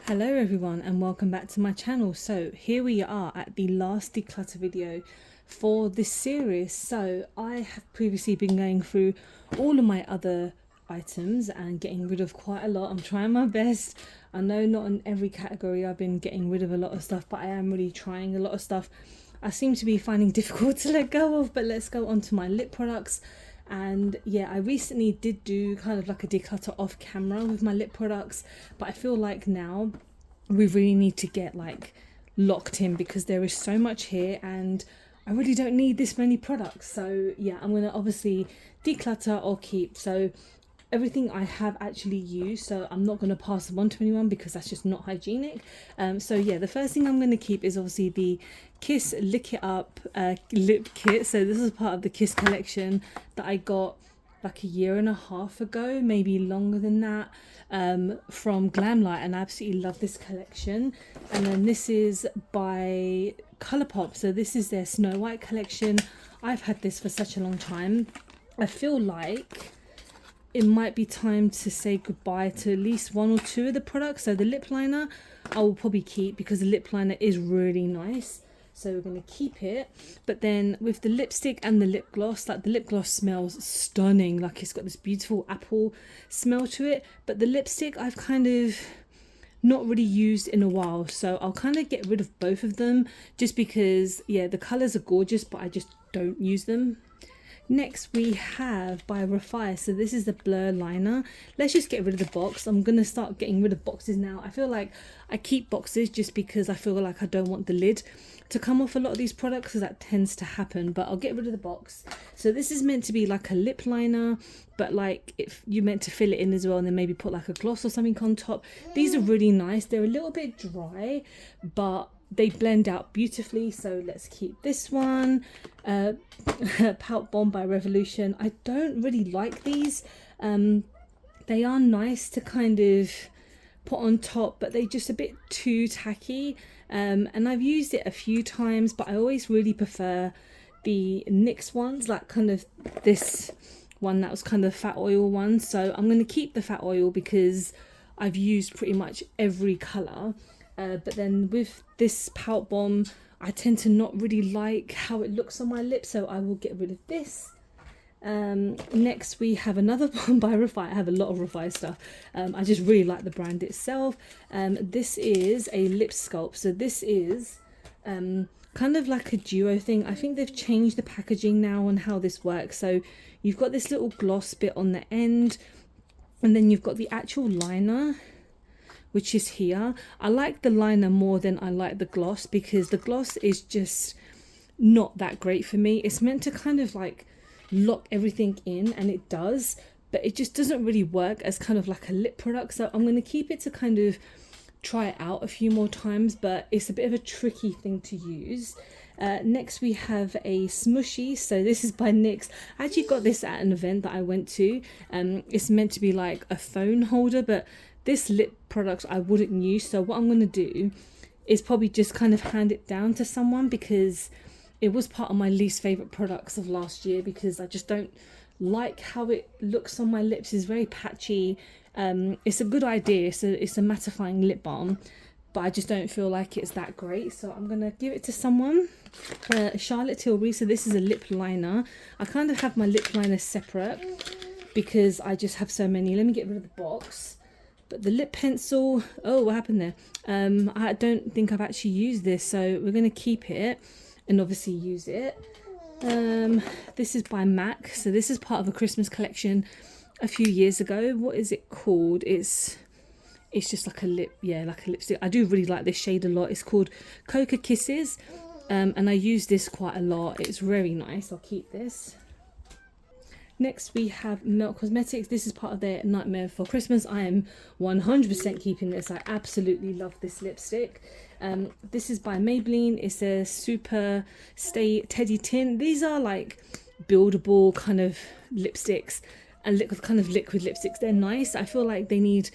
Hello everyone and welcome back to my channel. So here we are at the last declutter video for this series. So I have previously been going through all of my other items and getting rid of quite a lot. I'm trying my best. I know not in every category I've been getting rid of a lot of stuff, but I am really trying a lot of stuff I seem to be finding difficult to let go of. But let's go on to my lip products. And yeah, I recently did do kind of like a declutter off camera with my lip products, but I feel like now we really need to get like locked in because there is so much here and I really don't need this many products. So yeah, I'm gonna obviously declutter or keep. So everything I have actually used, so I'm not going to pass them on to anyone because that's just not hygienic. So yeah, the first thing I'm going to keep is obviously the Kiss Lick It Up lip kit. So this is part of the Kiss collection that I got like a year and a half ago, maybe longer than that, from Glamnetic, and I absolutely love this collection. And then this is by Colourpop, so this is their Snow White collection. I've had this for such a long time. I feel like it might be time to say goodbye to at least one or two of the products. So the lip liner I will probably keep because the lip liner is really nice, so we're going to keep it. But then with the lipstick and the lip gloss, like the lip gloss smells stunning, like it's got this beautiful apple smell to it, but the lipstick I've kind of not really used in a while, so I'll kind of get rid of both of them just because yeah, the colors are gorgeous but I just don't use them. Next we have by Refire, so this is the blur liner. Let's just get rid of the box. I'm gonna start getting rid of boxes now. I feel like I keep boxes just because I feel like I don't want the lid to come off a lot of these products, because that tends to happen, but I'll get rid of the box. So this is meant to be like a lip liner, but like if you meant to fill it in as well and then maybe put like a gloss or something on top. These are really nice. They're a little bit dry but they blend out beautifully, so let's keep this one. Pout Bomb by Revolution. I don't really like these. They are nice to kind of put on top, but they're just a bit too tacky, and I've used it a few times, but I always really prefer the NYX ones, like kind of this one that was kind of fat oil one. So I'm going to keep the fat oil because I've used pretty much every colour. But then with this Pout Bomb, I tend to not really like how it looks on my lips, so I will get rid of this. Next we have another one by Refire. I have a lot of Refire stuff. I just really like the brand itself. This is a lip sculpt, so this is kind of like a duo thing. I think they've changed the packaging now on how this works. So you've got this little gloss bit on the end, and then you've got the actual liner, which is here. I like the liner more than I like the gloss because the gloss is just not that great for me. It's meant to kind of like lock everything in, and it does, but it just doesn't really work as kind of like a lip product. So I'm going to keep it to kind of try it out a few more times, but it's a bit of a tricky thing to use. Next we have a Smuutii, so this is by NYX. I actually got this at an event that I went to. It's meant to be like a phone holder, but this lip product I wouldn't use, so what I'm going to do is probably just kind of hand it down to someone because it was part of my least favourite products of last year because I just don't like how it looks on my lips. It's very patchy. It's a good idea, so it's a mattifying lip balm, but I just don't feel like it's that great, so I'm going to give it to someone. Charlotte Tilbury, so this is a lip liner. I kind of have my lip liner separate because I just have so many. Let me get rid of the box. But the lip pencil, oh, what happened there? I don't think I've actually used this, so we're going to keep it and obviously use it. This is by MAC, so this is part of a Christmas collection a few years ago. What is it called? It's just like a lip, yeah, like a lipstick. I do really like this shade a lot. It's called Coca Kisses, and I use this quite a lot. It's very nice. I'll keep this. Next we have Melt Cosmetics. This is part of their Nightmare for Christmas. I am 100% keeping this. I absolutely love this lipstick. This is by Maybelline. It's a Super Stay Teddy Tint. These are like buildable kind of lipsticks and kind of liquid lipsticks. They're nice. I feel like they need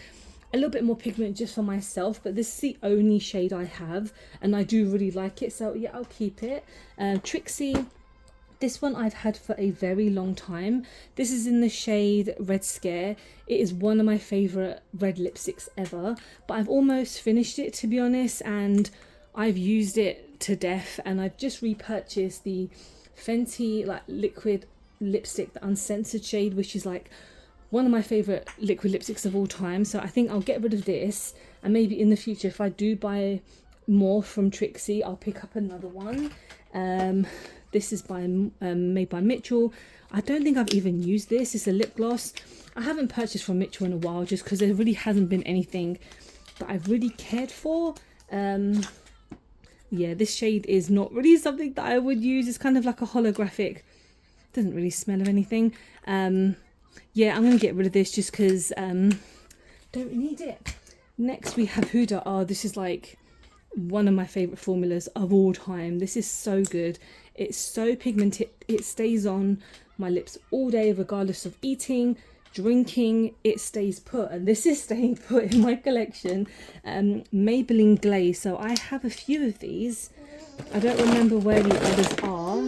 a little bit more pigment just for myself, but this is the only shade I have and I do really like it, so yeah, I'll keep it. Trixie This one I've had for a very long time. This is in the shade Red Scare. It is one of my favourite red lipsticks ever, but I've almost finished it, to be honest, and I've used it to death. And I've just repurchased the Fenty like liquid lipstick, the uncensored shade, which is like one of my favourite liquid lipsticks of all time. So I think I'll get rid of this, and maybe in the future if I do buy more from Trixie, I'll pick up another one. This is by made by Mitchell. I don't think I've even used this. It's a lip gloss. I haven't purchased from Mitchell in a while just because there really hasn't been anything that I've really cared for. Yeah, this shade is not really something that I would use. It's kind of like a holographic. Doesn't really smell of anything. Yeah, I'm going to get rid of this just because don't need it. Next we have Huda. Oh, this is like one of my favorite formulas of all time. This is so good. It's so pigmented. It stays on my lips all day regardless of eating, drinking. It stays put, and this is staying put in my collection. Maybelline Glaze. So I have a few of these. I don't remember where the others are.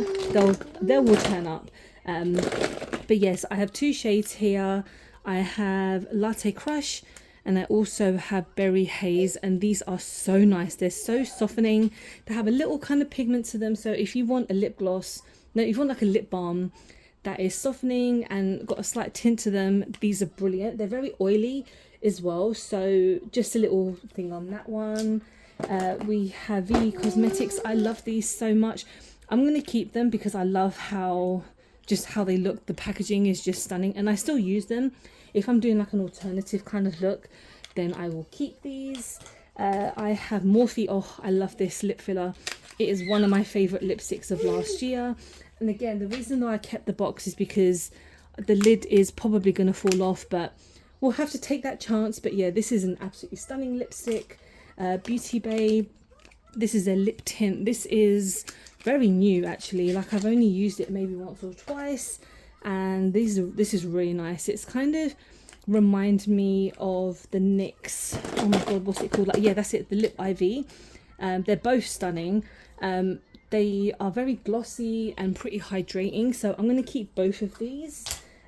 They will turn up. But yes, I have two shades here. I have Latte Crush, and I also have Berry Haze, and these are so nice. They're so softening. They have a little kind of pigment to them, so if you want a lip gloss, no, if you want like a lip balm that is softening and got a slight tint to them, these are brilliant. They're very oily as well, so just a little thing on that one. We have VE Cosmetics. I love these so much. I'm going to keep them because I love how they look. The packaging is just stunning, and I still use them. If I'm doing like an alternative kind of look, then I will keep these. I have Morphe. Oh, I love this lip filler. It is one of my favorite lipsticks of last year. And again, the reason why I kept the box is because the lid is probably going to fall off, but we'll have to take that chance. But yeah, this is an absolutely stunning lipstick. Beauty Bay. This is a lip tint. This is very new actually. Like I've only used it maybe once or twice. And this is really nice. It's kind of reminds me of the NYX, oh my god, what's it called? Like, yeah, that's it, the Lip IV. They're both stunning. They are very glossy and pretty hydrating, so I'm going to keep both of these.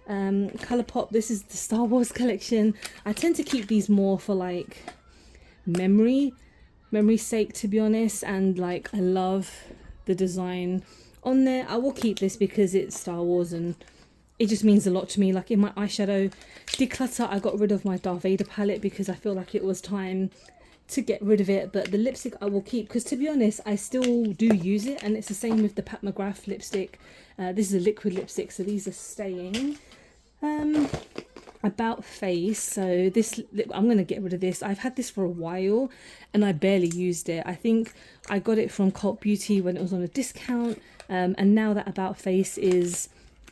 Colourpop, this is the Star Wars collection. I tend to keep these more for like memory's sake, to be honest, and like I love the design on there. I will keep this because it's Star Wars and it just means a lot to me. Like in my eyeshadow declutter, I got rid of my Darth Vader palette because I feel like it was time to get rid of it. But the lipstick I will keep because, to be honest, I still do use it, and it's the same with the Pat McGrath lipstick. This is a liquid lipstick, so these are staying. About Face, so this I'm going to get rid of this. I've had this for a while and I barely used it. I think I got it from Cult Beauty when it was on a discount, and now that About Face is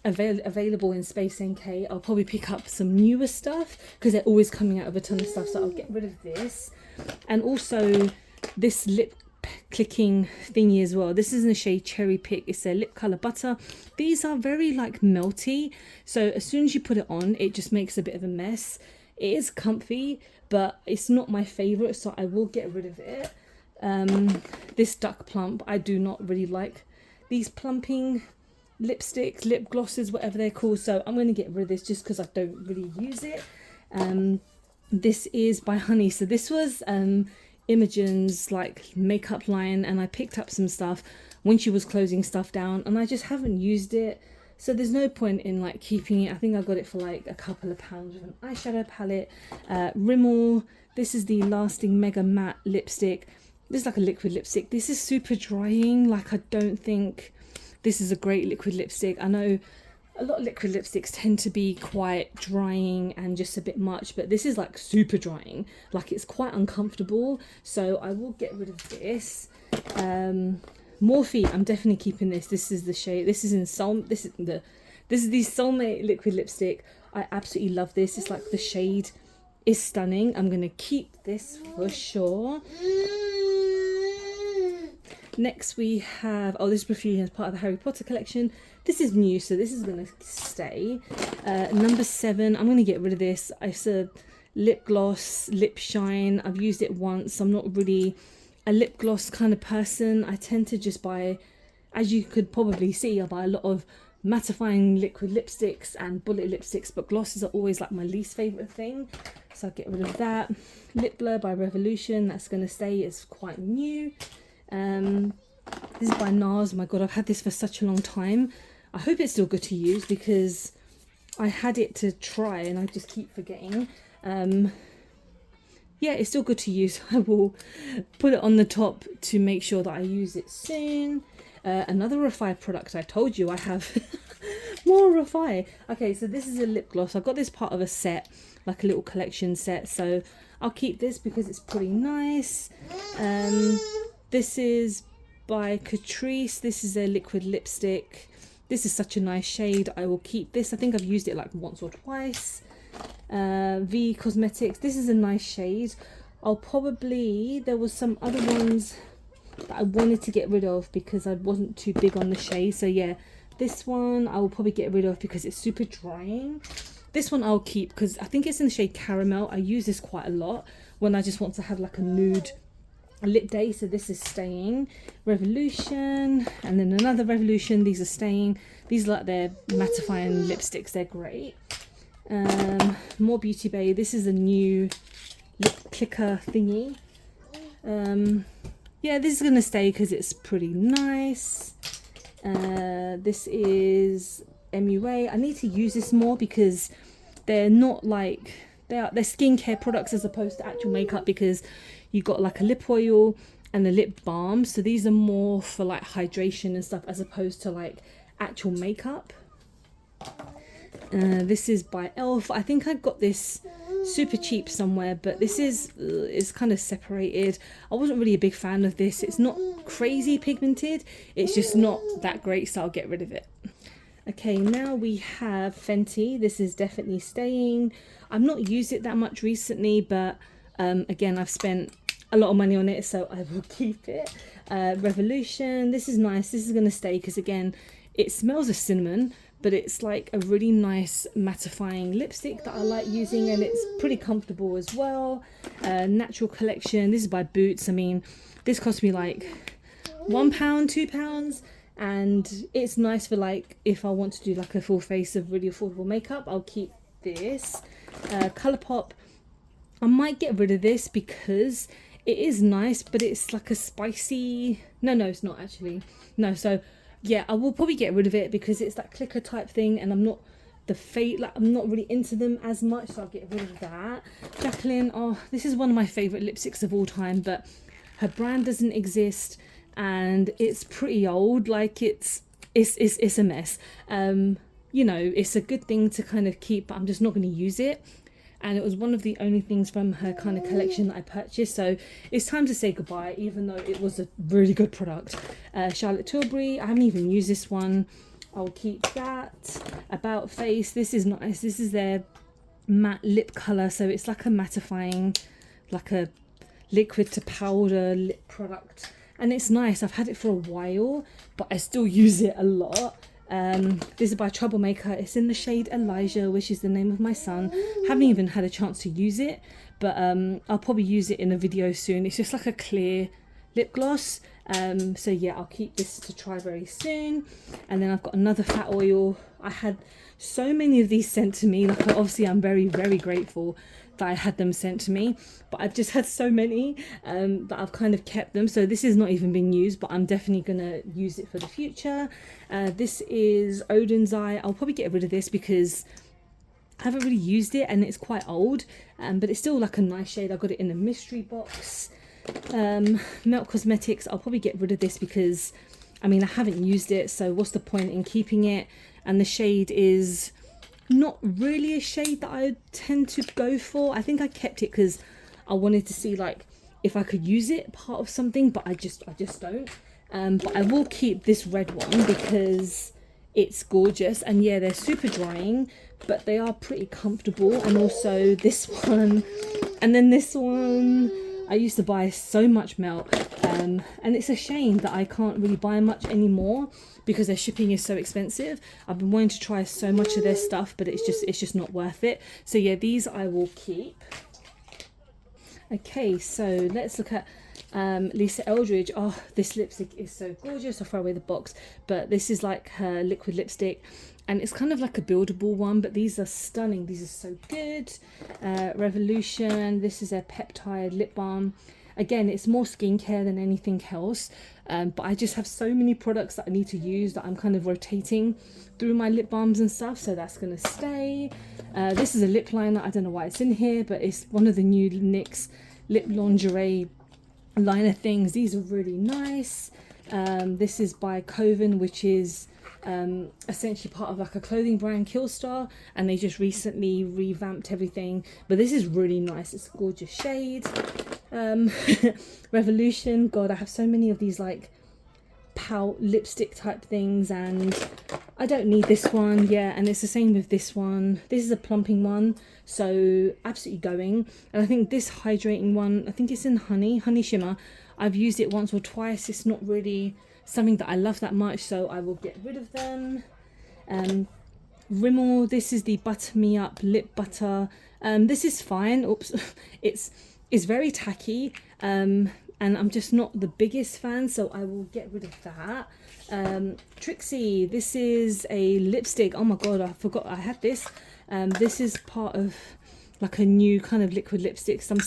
available in Space NK, I'll probably pick up some newer stuff because they're always coming out of a ton of stuff, so I'll get rid of this. And also this lip clicking thingy as well. This is in the shade Cherry Pick. It's a lip color butter. These are very like melty, so as soon as you put it on, it just makes a bit of a mess. It is comfy, but it's not my favorite, so I will get rid of it. This Duck Plump, I do not really like these plumping lipsticks, lip glosses, whatever they're called, so I'm going to get rid of this just because I don't really use it. This is by Honey. So this was Imogen's like makeup line, and I picked up some stuff when she was closing stuff down, and I just haven't used it, so there's no point in like keeping it. I think I got it for like a couple of pounds with an eyeshadow palette. Rimmel, this is the Lasting Mega Matte lipstick. This is like a liquid lipstick. This is super drying. Like I don't think this is a great liquid lipstick. I know a lot of liquid lipsticks tend to be quite drying and just a bit much, but this is like super drying. Like it's quite uncomfortable, so I will get rid of this. Morphe, I'm definitely keeping this. This is the shade. This is in this is the Soulmate liquid lipstick. I absolutely love this. It's like the shade is stunning. I'm gonna keep this for sure. Next we have, oh, this perfume is part of the Harry Potter collection. This is new, so this is going to stay. Number 7, I'm going to get rid of this. It's a lip gloss, lip shine. I've used it once. I'm not really a lip gloss kind of person. I tend to just buy as you could probably see, I buy a lot of mattifying liquid lipsticks and bullet lipsticks, but glosses are always like my least favorite thing, so I'll get rid of that. Lip Blur by Revolution, that's going to stay, it's quite new. This is by NARS. My god, I've had this for such a long time. I hope it's still good to use because I had it to try and I just keep forgetting. Yeah, it's still good to use. I will put it on the top to make sure that I use it soon. Another Refy product. I told you I have more Refy. Okay, so this is a lip gloss. I got this part of a set, like a little collection set, so I'll keep this because it's pretty nice. This is by Catrice. This is a liquid lipstick. This is such a nice shade. I will keep this. I think I've used it like once or twice. V Cosmetics. This is a nice shade. I'll probably, there was some other ones that I wanted to get rid of because I wasn't too big on the shade. So yeah, this one I will probably get rid of because it's super drying. This one I'll keep because I think it's in the shade Caramel. I use this quite a lot when I just want to have like a nude lip day, so this is staying. Revolution, and then another Revolution. These are staying. These are like their mattifying lipsticks, they're great. More Beauty Bay. This is a new lip clicker thingy. Yeah, this is gonna stay because it's pretty nice. This is MUA. I need to use this more because they're not like, they're skincare products as opposed to actual makeup, because you got like a lip oil and a lip balm, so these are more for like hydration and stuff as opposed to like actual makeup. This is by Elf. I think I got this super cheap somewhere, but this is it's kind of separated. I wasn't really a big fan of this. It's not crazy pigmented, it's just not that great, so I'll get rid of it. Okay, now we have Fenty. This is definitely staying. I've not used it that much recently, but again, I've spent a lot of money on it, so I will keep it. Revolution. This is nice. This is going to stay because again, it smells of cinnamon, but it's like a really nice mattifying lipstick that I like using, and it's pretty comfortable as well. Natural Collection. This is by Boots. I mean, this cost me like £1, £2, and it's nice for like if I want to do like a full face of really affordable makeup. I'll keep this. Colourpop. I might get rid of this because it is nice, but it's like a spicy, no it's not actually, no. So yeah, I will probably get rid of it because it's that clicker type thing, and I'm not I'm not really into them as much, so I'll get rid of that. Jacqueline. Oh, this is one of my favorite lipsticks of all time, but her brand doesn't exist and it's pretty old. Like it's a mess. You know, it's a good thing to kind of keep, but I'm just not going to use it. And it was one of the only things from her kind of collection that I purchased, so it's time to say goodbye, even though it was a really good product. Charlotte Tilbury. I haven't even used this one. I'll keep that. About Face. This is nice. This is their matte lip color, so it's like a mattifying, like a liquid to powder lip product, and it's nice. I've had it for a while, but I still use it a lot. This is by Troublemaker. It's in the shade Elijah, which is the name of my son. Haven't even had a chance to use it, but I'll probably use it in a video soon. It's just like a clear lip gloss. So yeah, I'll keep this to try very soon. And then I've got another fat oil. I had so many of these sent to me. Like obviously I'm very, very grateful that I had them sent to me, but I've just had so many that I've kind of kept them. So this is not even being used, but I'm definitely gonna use it for the future. This is Odin's Eye. I'll probably get rid of this because I haven't really used it and it's quite old, but it's still like a nice shade. I got it in a mystery box. Melt Cosmetics. I'll probably get rid of this because I mean I haven't used it, so what's the point in keeping it? And the shade is not really a shade that I tend to go for. I think I kept it because I wanted to see like if I could use it part of something, but I just don't. But I will keep this red one because it's gorgeous, and yeah, they're super drying, but they are pretty comfortable. And also this one, and then this one. I used to buy so much Melt, and it's a shame that I can't really buy much anymore because their shipping is so expensive. I've been wanting to try so much of their stuff, but it's just not worth it. So yeah, these I will keep. Okay, so let's look at Lisa Eldridge. Oh, this lipstick is so gorgeous. I'll throw away the box, but this is like her liquid lipstick, and it's kind of like a buildable one, but these are stunning. These are so good. Revolution, this is a peptide lip balm. Again, it's more skincare than anything else, but I just have so many products that I need to use that I'm kind of rotating through my lip balms and stuff, so that's gonna stay. This is a lip liner. I don't know why it's in here, but it's one of the new NYX lip lingerie liner things. These are really nice. This is by Coven, which is essentially part of like a clothing brand, Killstar, and they just recently revamped everything, but this is really nice. It's a gorgeous shade. Revolution, god, I have so many of these like pout lipstick type things, and I don't need this one. Yeah, and it's the same with this one. This is a plumping one, so absolutely going. And I think this hydrating one, I think it's in honey shimmer. I've used it once or twice. It's not really something that I love that much, so I will get rid of them. Rimmel, this is the Butter Me Up lip butter. This is fine. Oops. it's very tacky, and I'm just not the biggest fan, so I will get rid of that. Trixie, this is a lipstick. Oh my god, I forgot I had this. This is part of like a new kind of liquid lipstick, so I'm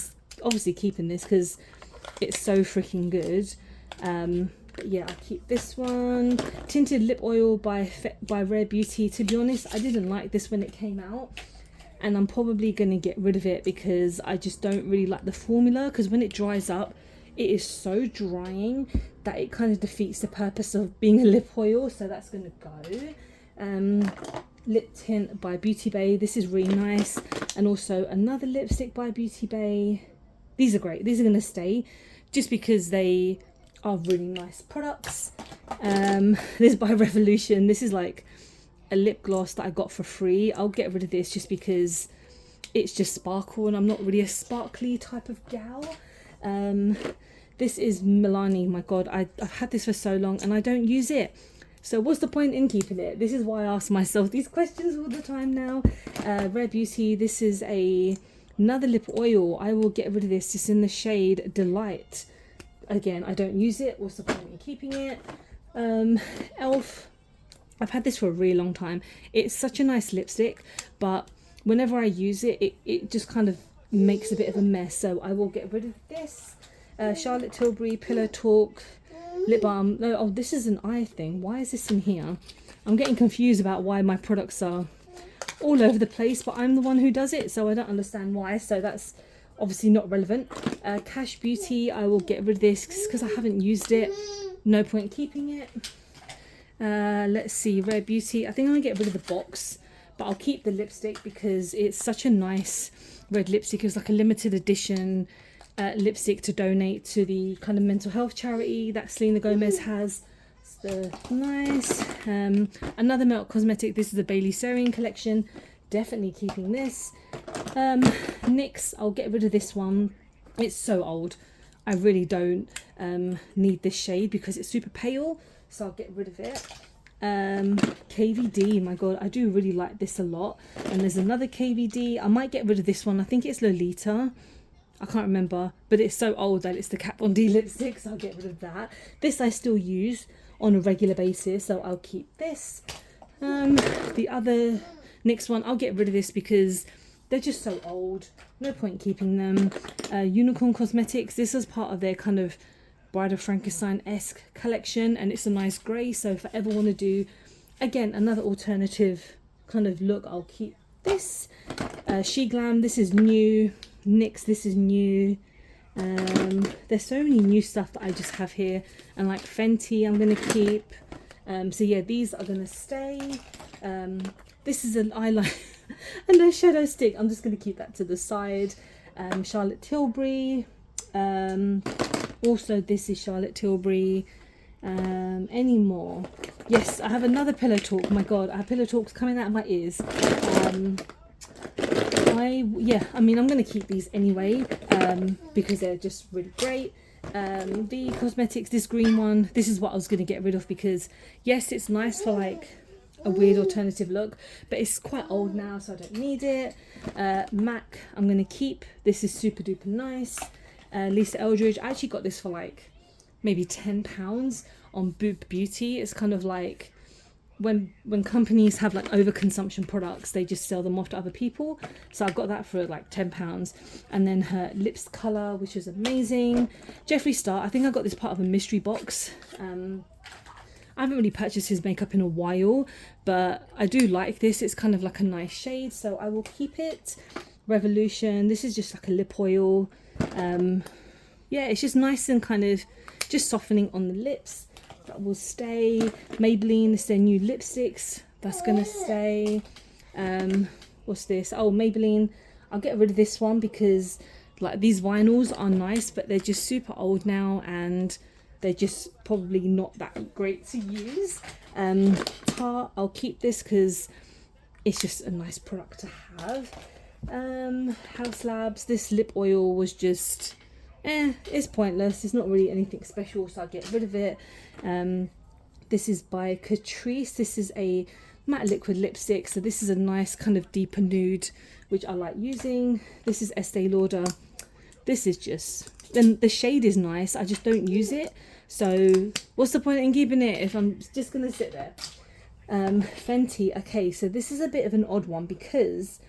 obviously keeping this because it's so freaking good. But yeah, I'll keep this one. Tinted lip oil by Rare Beauty. To be honest, I didn't like this when it came out, and I'm probably going to get rid of it because I just don't really like the formula, because when it dries up, it is so drying that it kind of defeats the purpose of being a lip oil, so that's going to go. Lip tint by Beauty Bay. This is really nice. And also another lipstick by Beauty Bay. These are great. These are going to stay just because they are really nice products. This is by Revolution. This is like a lip gloss that I got for free. I'll get rid of this just because it's just sparkle, and I'm not really a sparkly type of gal. This is Milani. My god, I've had this for so long and I don't use it, so what's the point in keeping it? This is why I ask myself these questions all the time now. Rare Beauty, this is another lip oil. I will get rid of this. It's in the shade Delight. Again, I don't use it. What's the point in keeping it? Elf, I've had this for a really long time. It's such a nice lipstick, but whenever I use it, it just kind of makes a bit of a mess, so I will get rid of this. Charlotte Tilbury Pillow Talk lip balm. No, oh, this is an eye thing. Why is this in here? I'm getting confused about why my products are all over the place, but I'm the one who does it, so I don't understand why, so that's obviously not relevant. Cash Beauty, I will get rid of this because I haven't used it. No point keeping it. Let's see, Rare Beauty. I think I'm going to get rid of the box, but I'll keep the lipstick because it's such a nice red lipstick. It was like a limited edition lipstick to donate to the kind of mental health charity that Selena Gomez has. So nice. Another Melt Cosmetic. This is the Bailey Sarian collection. Definitely keeping this. NYX, I'll get rid of this one. It's so old. I really don't need this shade because it's super pale, so I'll get rid of it. KVD, my god, I do really like this a lot. And there's another KVD. I might get rid of this one. I think it's Lolita. I can't remember, but it's so old that it's the Kat Von D lipstick, so I'll get rid of that. This I still use on a regular basis, so I'll keep this. The other NYX one, I'll get rid of this because they're just so old. No point keeping them. Unicorn Cosmetics, this is part of their kind of Bride of Frankenstein-esque collection, and it's a nice grey, so if I ever want to do, again, another alternative kind of look, I'll keep this. She Glam, this is new. NYX, this is new. There's so many new stuff that I just have here, and like Fenty I'm going to keep. So yeah, these are going to stay. This is an eyeliner and a shadow stick. I'm just going to keep that to the side. Charlotte Tilbury. Also, this is Charlotte Tilbury. Any more? Yes, I have another Pillow Talk. My god, I have Pillow Talks coming out of my ears. I mean, I'm going to keep these anyway because they're just really great. The Cosmetics, this green one, this is what I was going to get rid of because yes, it's nice for like a weird alternative look, but it's quite old now, so I don't need it. MAC, I'm going to keep. This is super duper nice. Lisa Eldridge. I actually got this for like maybe £10 on Boop Beauty. It's kind of like when companies have like overconsumption products, they just sell them off to other people. So I got that for like £10. And then her lips color, which is amazing. Jeffree Star, I think I got this part of a mystery box. I haven't really purchased his makeup in a while, but I do like this. It's kind of like a nice shade, so I will keep it. Revolution, this is just like a lip oil. Yeah, it's just nice and kind of just softening on the lips. That will stay. Maybelline, it's their new lipsticks. That's gonna stay. What's this? Oh, Maybelline. I'll get rid of this one because like these vinyls are nice, but they're just super old now and they're just probably not that great to use. Tarte, I'll keep this because it's just a nice product to have. House Labs, this lip oil was just it's pointless. It's not really anything special, so I'll get rid of it. This is by Catrice. This is a matte liquid lipstick, so this is a nice kind of deeper nude, which I like using. This is Estee Lauder. This is just, then the shade is nice, I just don't use it, so what's the point in keeping it if I'm just gonna sit there? Fenty. Okay, so this is a bit of an odd one because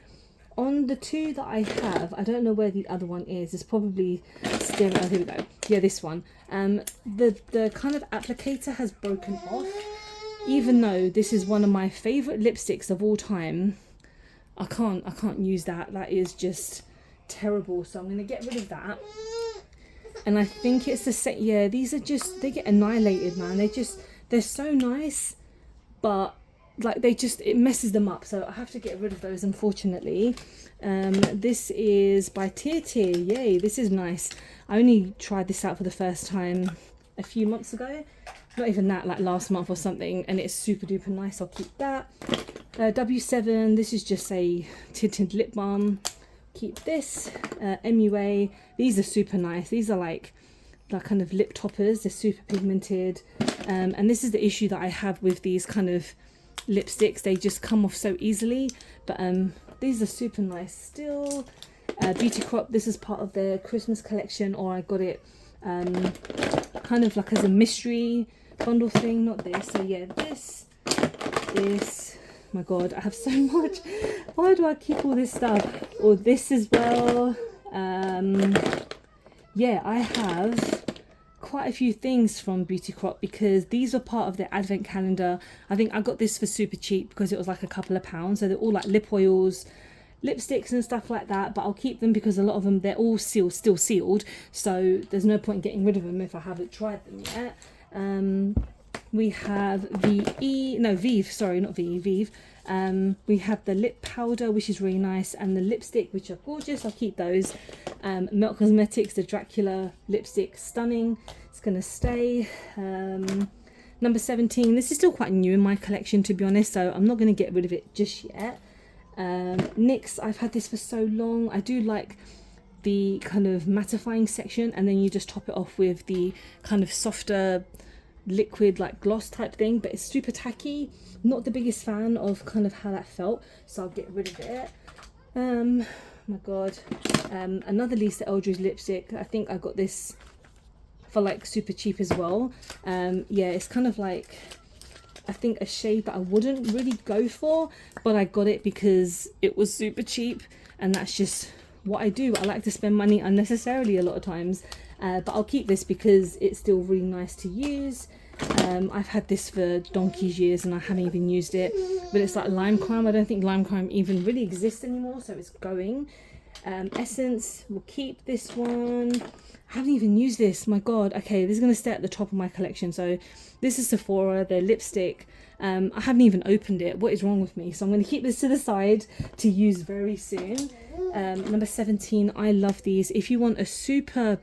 on the two that I have, I don't know where the other one is. It's probably still, oh, here we go. Yeah, this one. The kind of applicator has broken off. Even though this is one of my favorite lipsticks of all time, I can't use that. That is just terrible. So I'm going to get rid of that. And I think it's the set. Yeah, these are just, they get annihilated, man. They're so nice, but like it messes them up, so I have to get rid of those, unfortunately. This is by Tier. Yay, this is nice. I only tried this out for the first time a few months ago, not even that, like last month or something, and it's super duper nice. I'll keep that. W7, this is just a tinted lip balm. Keep this. MUA, these are super nice. These are like kind of lip toppers. They're super pigmented, and this is the issue that I have with these kind of lipsticks. They just come off so easily, but these are super nice still. Beauty Crop, this is part of their Christmas collection, or I got it kind of like as a mystery bundle thing, not this. So yeah, this, my god, I have so much. Why do I keep all this stuff? Or this as well. Yeah, I have quite a few things from Beauty Crop because these are part of their advent calendar. I think I got this for super cheap because it was like a couple of pounds. So they're all like lip oils, lipsticks and stuff like that, but I'll keep them because a lot of them, they're all still sealed, so there's no point in getting rid of them if I haven't tried them yet. We have Vive, sorry, not Vive. We have the lip powder, which is really nice, and the lipstick, which are gorgeous. I'll keep those. Melt Cosmetics, the Dracula lipstick, stunning. It's gonna stay. Number 17, this is still quite new in my collection, to be honest, so I'm not gonna get rid of it just yet. NYX, I've had this for so long. I do like the kind of mattifying section, and then you just top it off with the kind of softer liquid like gloss type thing, but it's super tacky. Not the biggest fan of kind of how that felt, so I'll get rid of it. My god, another Lisa Eldridge lipstick. I think I got this for like super cheap as well. Yeah, it's kind of like, I think a shade that I wouldn't really go for, but I got it because it was super cheap, and that's just what I do. I like to spend money unnecessarily a lot of times, but I'll keep this because it's still really nice to use. I've had this for donkey's years and I haven't even used it, but it's like Lime Crime. I don't think Lime Crime even really exists anymore, so it's going. Essence, we'll keep this one. I haven't even used this, my god. Okay, this is going to stay at the top of my collection. So this is Sephora, their lipstick. I haven't even opened it. What is wrong with me? So I'm going to keep this to the side to use very soon. Number 17, I love these. If you want a super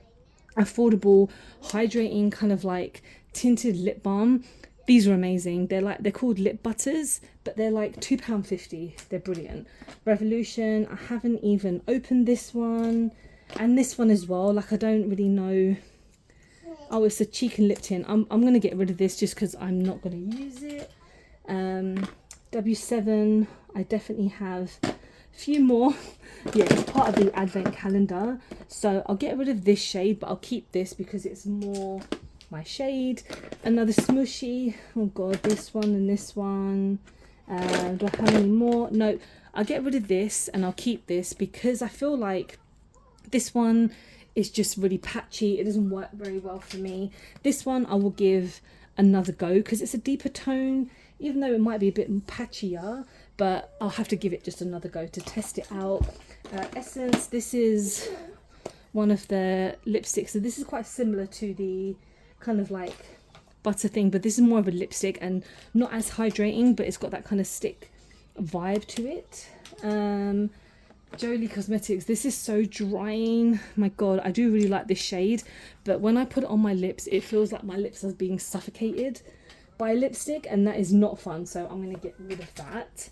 affordable, hydrating kind of like tinted lip balm, these are amazing. They're called lip butters, but they're like £2.50. They're brilliant. Revolution, I haven't even opened this one. And this one as well, like I don't really know. Oh, it's a cheek and lip tint. I'm going to get rid of this just because I'm not going to use it. W7, I definitely have few more. Yeah, it's part of the advent calendar. So I'll get rid of this shade, but I'll keep this because it's more my shade. Another Smuutii. Oh god, this one and this one. Do I have any more? No, I'll get rid of this and I'll keep this because I feel like this one is just really patchy. It doesn't work very well for me. This one I will give another go because it's a deeper tone, even though it might be a bit patchier, but I'll have to give it just another go to test it out. Essence, this is one of the lipsticks. So this is quite similar to the kind of like butter thing, but this is more of a lipstick and not as hydrating, but it's got that kind of stick vibe to it. Jolie Cosmetics, this is so drying. My god, I do really like this shade, but when I put it on my lips, it feels like my lips are being suffocated by lipstick, and that is not fun, so I'm going to get rid of that.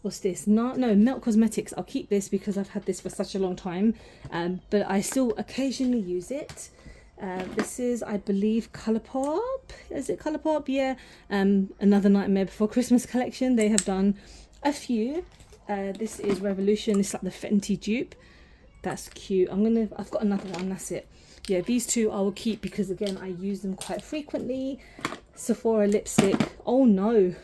What's this? No, Melt Cosmetics. I'll keep this because I've had this for such a long time, but I still occasionally use it. This is, I believe, Colourpop. Is it Colourpop? Yeah. Another Nightmare Before Christmas collection. They have done a few. This is Revolution. It's like the Fenty dupe. That's cute. I've got another one. That's it. Yeah, these two I will keep because again I use them quite frequently. Sephora lipstick. Oh no.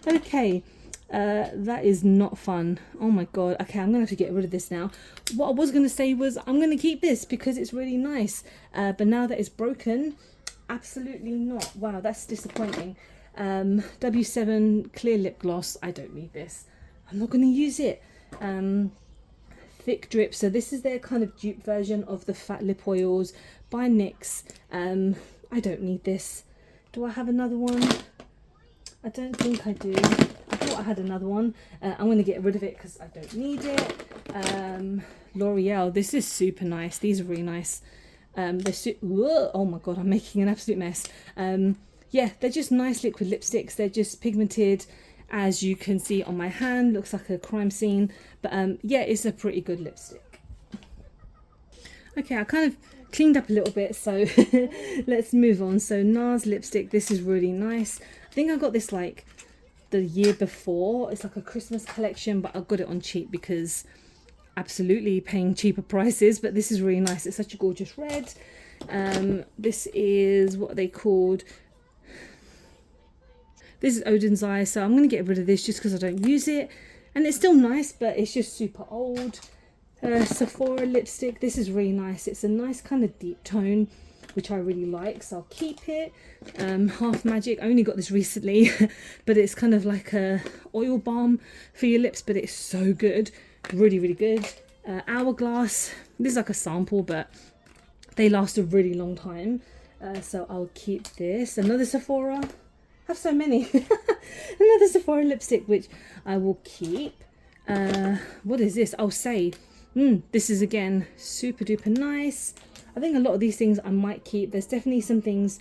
Okay. That is not fun. Oh my god. Okay, I'm gonna have to get rid of this now. What I was gonna say was I'm gonna keep this because it's really nice, but now that it's broken, absolutely not. Wow, that's disappointing. W7 clear lip gloss. I don't need this. I'm not gonna use it. Thick drip. So this is their kind of dupe version of the fat lip oils by NYX. I don't need this. Do I have another one? I don't think I do. I thought I had another one. I'm going to get rid of it because I don't need it. L'Oreal. This is super nice. These are really nice. Oh my god, I'm making an absolute mess. Yeah, they're just nice liquid lipsticks. They're just pigmented, as you can see on my hand. Looks like a crime scene. But yeah, it's a pretty good lipstick. Okay, I kind of cleaned up a little bit, so let's move on. So NARS lipstick. This is really nice. I think I got this like the year before. It's like a Christmas collection, but I got it on cheap because absolutely paying cheaper prices. But this is really nice. It's such a gorgeous red. This is what they called. This is Odin's Eye, so I'm going to get rid of this just because I don't use it. And it's still nice, but it's just super old. Sephora lipstick. This is really nice. It's a nice kind of deep tone, which I really like, so I'll keep it. Half Magic. I only got this recently, but it's kind of like a oil balm for your lips, but it's so good. Really, really good. Hourglass. This is like a sample, but they last a really long time. So I'll keep this. Another Sephora. I have so many. Another Sephora lipstick, which I will keep. What is this? I'll say. This is again super duper nice. I think a lot of these things I might keep. There's definitely some things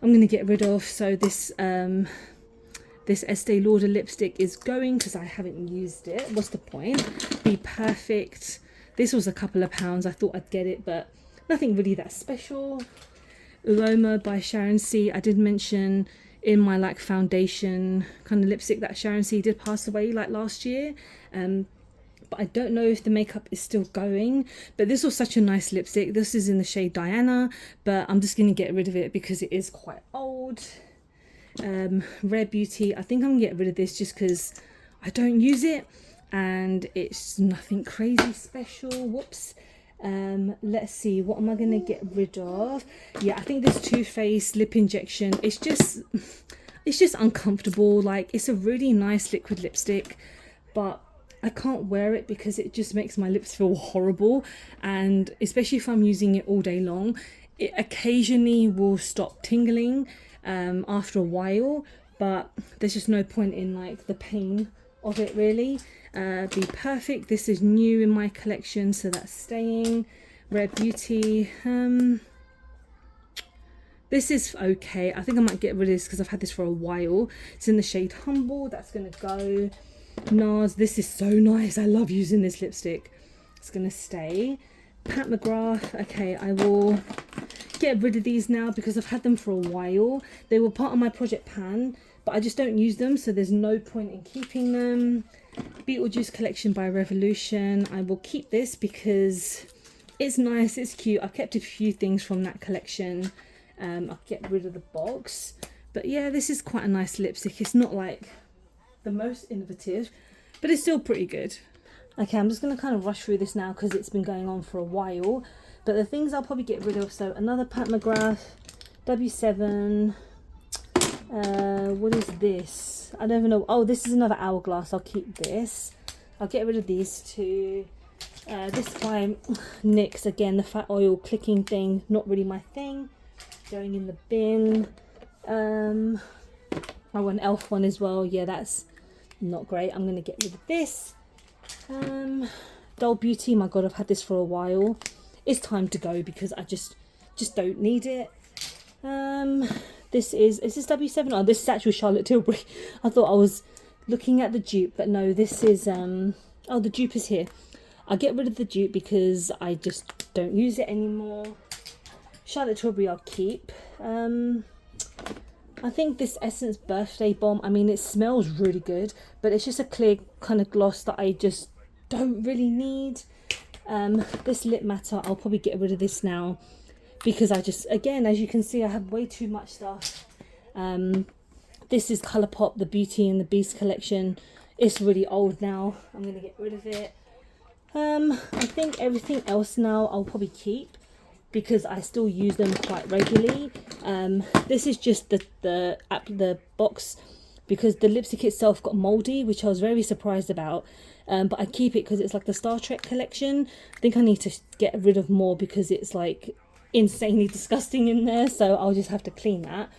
I'm going to get rid of. So this this Estee Lauder lipstick is going because I haven't used it. What's the point? Be Perfect. This was a couple of pounds. I thought I'd get it, but nothing really that special. Aroma by Sharon C. I did mention in my like foundation kind of lipstick that Sharon C did pass away like last year. But I don't know if the makeup is still going. But this was such a nice lipstick. This is in the shade Diana, but I'm just going to get rid of it because it is quite old. Rare Beauty. I think I'm going to get rid of this just because I don't use it. And it's nothing crazy special. Whoops. Let's see. What am I going to get rid of? Yeah, I think this Too Faced lip injection. It's just uncomfortable. Like, it's a really nice liquid lipstick, but I can't wear it because it just makes my lips feel horrible, and especially if I'm using it all day long, it occasionally will stop tingling after a while, but there's just no point in like the pain of it really. Be Perfect. This is new in my collection, so that's staying. Rare Beauty. This is okay. I think I might get rid of this because I've had this for a while. It's in the shade Humble. That's going to go. NARS. This is so nice. I love using this lipstick. It's going to stay. Pat McGrath. Okay, I will get rid of these now because I've had them for a while. They were part of my project pan, but I just don't use them, so there's no point in keeping them. Beetlejuice collection by Revolution. I will keep this because it's nice, it's cute. I've kept a few things from that collection. I'll get rid of the box. But yeah, this is quite a nice lipstick. It's not like the most innovative, but it's still pretty good. Okay, I'm just going to kind of rush through this now because it's been going on for a while. But the things I'll probably get rid of, so another Pat McGrath, W7, what is this? I don't even know. Oh, this is another Hourglass. I'll keep this. I'll get rid of these two. This by NYX, again, the fat oil clicking thing, not really my thing. Going in the bin. I want an elf one as well. Yeah, that's not great. I'm going to get rid of this. Doll Beauty, my god, I've had this for a while. It's time to go because I just don't need it. Is this W7? Oh, this is actual Charlotte Tilbury. I thought I was looking at the dupe, but no, this is oh, the dupe is here. I'll get rid of the dupe because I just don't use it anymore. Charlotte Tilbury I'll keep. I think this Essence Birthday Bomb, I mean, it smells really good, but it's just a clear kind of gloss that I just don't really need. This Lip Matter, I'll probably get rid of this now because I just, again, as you can see, I have way too much stuff. This is Colourpop, the Beauty and the Beast collection. It's really old now. I'm going to get rid of it. I think everything else now I'll probably keep because I still use them quite regularly. This is just the box because the lipstick itself got moldy, which I was very surprised about. But I keep it because it's like the Star Trek collection. I think I need to get rid of more because it's like insanely disgusting in there. So I'll just have to clean that.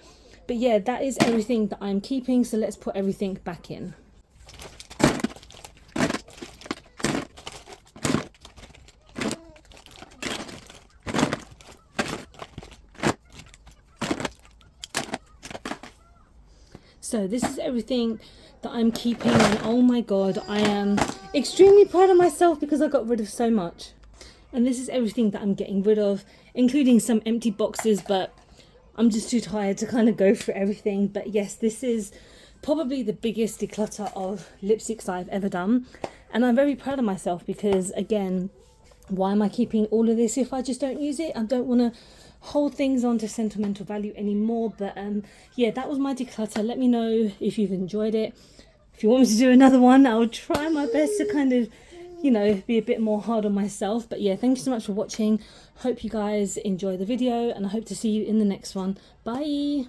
But yeah, that is everything that I'm keeping. So let's put everything back in. So this is everything that I'm keeping, and oh my god, I am extremely proud of myself because I got rid of so much. And this is everything that I'm getting rid of, including some empty boxes, but I'm just too tired to kind of go through everything. But yes, this is probably the biggest declutter of lipsticks I've ever done, and I'm very proud of myself because, again, why am I keeping all of this if I just don't use it? I don't want to hold things on to sentimental value anymore. But yeah, that was my declutter. Let me know if you've enjoyed it. If you want me to do another one, I'll try my best to kind of, you know, be a bit more hard on myself. But yeah, thank you so much for watching. Hope you guys enjoy the video, and I hope to see you in the next one. Bye.